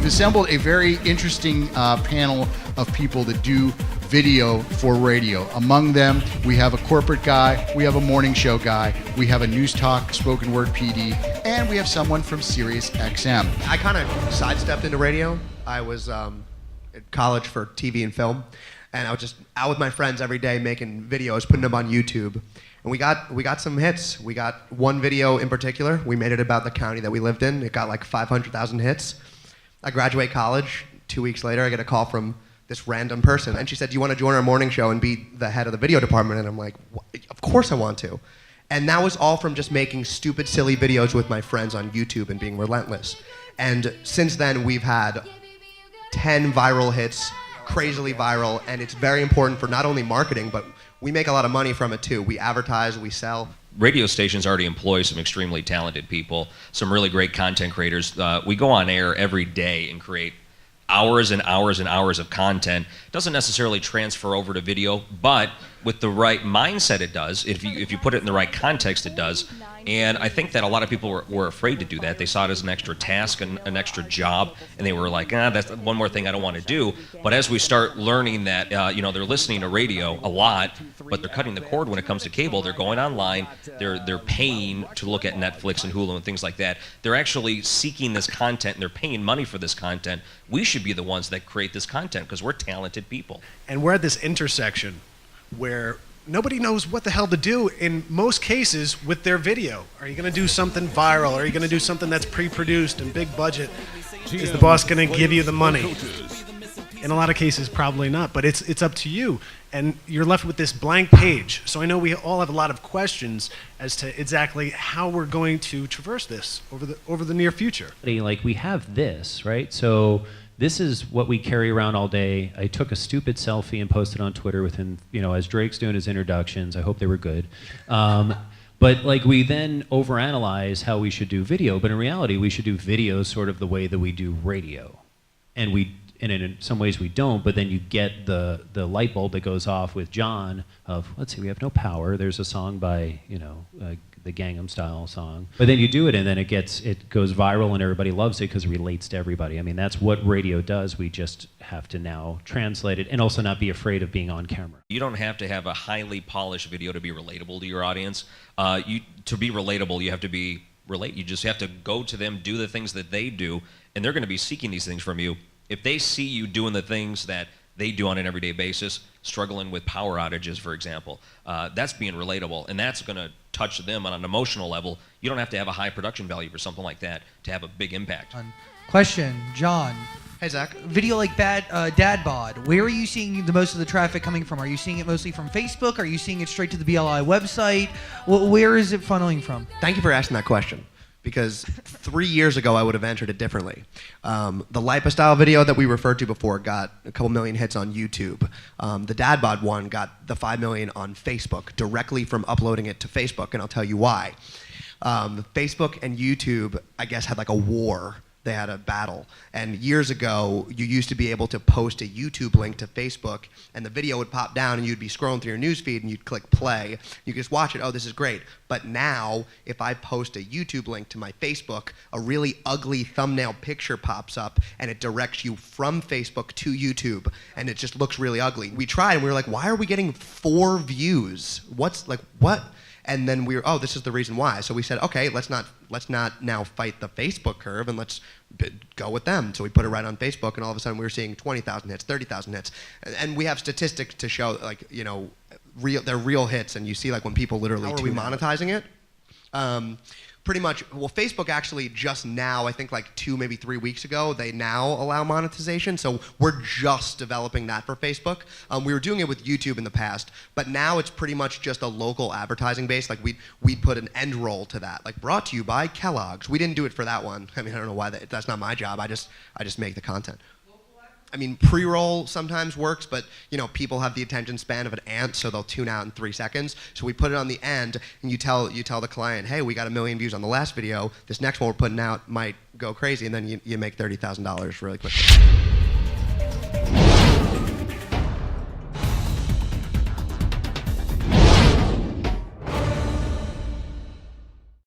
we've assembled a very interesting panel of people that do video for radio. Among them, we have a corporate guy, we have a morning show guy, we have a news talk spoken word PD, and we have someone from SiriusXM. I kind of sidestepped into radio. I was at college for TV and film, and I was just out with my friends every day making videos, putting them on YouTube. And we got some hits. We got one video in particular. We made it about the county that we lived in. It got like 500,000 hits. I graduate college. 2 weeks later, I get a call from this random person, and she said, "Do you want to join our morning show and be the head of the video department?" And I'm like, "Of course I want to." And that was all from just making stupid, silly videos with my friends on YouTube and being relentless. And since then, we've had 10 viral hits, crazily viral, and it's very important for not only marketing, but we make a lot of money from it too. We advertise, we sell. Radio stations already employ some extremely talented people, some really great content creators. We go on air every day and create hours and hours and hours of content. Doesn't necessarily transfer over to video, but with the right mindset it does. If you put it in the right context, it does. And I think that a lot of people were afraid to do that. They saw it as an extra task and an extra job, and they were like, that's one more thing I don't want to do. But as we start learning that, they're listening to radio a lot, but they're cutting the cord when it comes to cable. They're going online. They're paying to look at Netflix and Hulu and things like that. They're actually seeking this content, and they're paying money for this content. We should be the ones that create this content because we're talented people. And we're at this intersection where nobody knows what the hell to do in most cases with their video. Are you going to do something viral? Are you going to do something that's pre-produced and big budget? Is the boss going to give you the money? In a lot of cases, probably not, but it's up to you. And you're left with this blank page. So I know we all have a lot of questions as to exactly how we're going to traverse this over the near future. Like, we have this, right? So this is what we carry around all day. I took a stupid selfie and posted on Twitter with him, as Drake's doing his introductions. I hope they were good. But like, we then overanalyze how we should do video, but in reality, we should do video sort of the way that we do radio. And in some ways we don't, but then you get the light bulb that goes off with John of, let's see, we have no power. There's a song by, the Gangnam Style song. But then you do it, and then it goes viral, and everybody loves it because it relates to everybody. I mean, that's what radio does. We just have to now translate it and also not be afraid of being on camera. You don't have to have a highly polished video to be relatable to your audience. To be relatable, you have to be You just have to go to them, do the things that they do, and they're going to be seeking these things from you. If they see you doing the things that they do on an everyday basis, struggling with power outages, for example, that's being relatable, and that's going to touch them on an emotional level. You don't have to have a high production value for something like that to have a big impact. Question, John. Hey, Zach. Video like Dad Bod, where are you seeing the most of the traffic coming from? Are you seeing it mostly from Facebook? Are you seeing it straight to the BLI website? Where is it funneling from? Thank you for asking that question, because 3 years ago I would have answered it differently. The Lipa style video that we referred to before got a couple million hits on YouTube. The Dad Bod one got the 5 million on Facebook directly from uploading it to Facebook, and I'll tell you why. Facebook and YouTube, I guess, had like a war. They had a battle. And years ago, you used to be able to post a YouTube link to Facebook, and the video would pop down, and you'd be scrolling through your newsfeed, and you'd click play. You could just watch it. Oh, this is great. But now, if I post a YouTube link to my Facebook, a really ugly thumbnail picture pops up, and it directs you from Facebook to YouTube, and it just looks really ugly. We tried, and we were like, why are we getting 4 views? What? And then we were, oh, this is the reason why. So we said, okay, let's not now fight the Facebook curve, and let's go with them. So we put it right on Facebook, and all of a sudden we were seeing 20,000 hits, 30,000 hits. And we have statistics to show, like, they're real hits, and you see, like, when people literally How are we monetizing it? Pretty much, well, Facebook actually just now, I think like 2, maybe 3 weeks ago, they now allow monetization. So we're just developing that for Facebook. We were doing it with YouTube in the past, but now it's pretty much just a local advertising base. Like we'd put an end roll to that, like brought to you by Kellogg's. We didn't do it for that one. I mean, I don't know why that's not my job. I just make the content. I mean, pre-roll sometimes works, but people have the attention span of an ant, so they'll tune out in 3 seconds. So we put it on the end, and you tell the client, hey, we got 1 million views on the last video. This next one we're putting out might go crazy, and then you make $30,000 really quickly.